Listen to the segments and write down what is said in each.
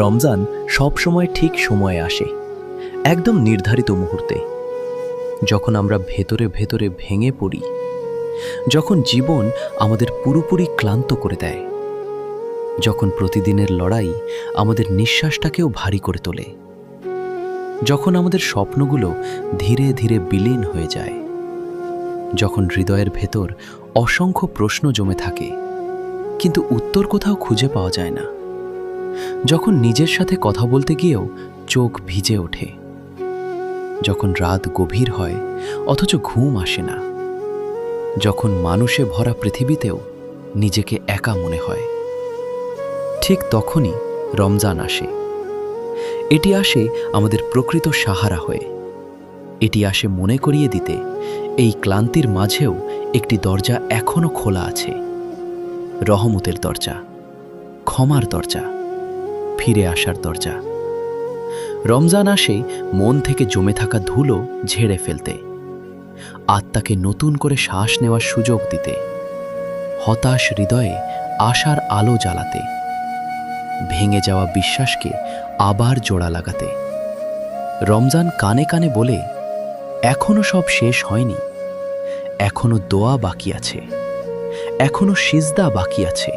রমজান সবসময় ঠিক সময়ে আসে, একদম নির্ধারিত মুহূর্তে, যখন আমরা ভেতরে ভেতরে ভেঙে পড়ি, যখন জীবন আমাদের পুরোপুরি ক্লান্ত করে দেয়, যখন প্রতিদিনের লড়াই আমাদের নিঃশ্বাসটাকেও ভারী করে তোলে, যখন আমাদের স্বপ্নগুলো ধীরে ধীরে বিলীন হয়ে যায়, যখন হৃদয়ের ভেতর অসংখ্য প্রশ্ন জমে থাকে কিন্তু উত্তর কোথাও খুঁজে পাওয়া যায় না, যখন নিজের সাথে কথা বলতে গিয়েও চোখ ভিজে ওঠে, যখন রাত গভীর হয় অথচ ঘুম আসে না, যখন মানুষে ভরা পৃথিবীতেও নিজেকে একা মনে হয়, ঠিক তখনই রমজান আসে। এটি আসে আমাদের প্রকৃত সাহারা হয়ে। এটি আসে মনে করিয়ে দিতে এই ক্লান্তির মাঝেও একটি দরজা এখনো খোলা আছে, রহমতের দরজা, ক্ষমার দরজা, ফিরে আসার দরজা। রমজান আসে মন থেকে জমে থাকা ধুলো ঝেড়ে ফেলতে, আত্মাকে নতুন করে শ্বাস নেওয়ার সুযোগ দিতে, হতাশ হৃদয়ে আশার আলো জ্বালাতে, ভেঙে যাওয়া বিশ্বাসকে আবার জোড়া লাগাতে। রমজান কানে কানে বলে, এখনো সব শেষ হয়নি, এখনো দোয়া বাকি আছে, এখনো সিজদা বাকি আছে,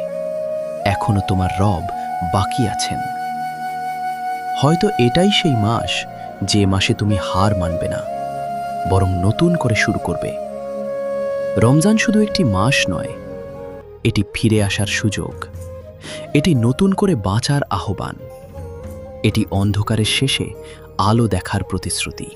এখনো তোমার রব বাকি আছেন। হয়তো এটাই সেই মাস যে মাসে তুমি হার মানবে না, বরং নতুন করে শুরু করবে। রমজান শুধু একটি মাস নয়, এটি ফিরে আসার সুযোগ, এটি নতুন করে বাঁচার আহ্বান, এটি অন্ধকারের শেষে আলো দেখার প্রতিশ্রুতি।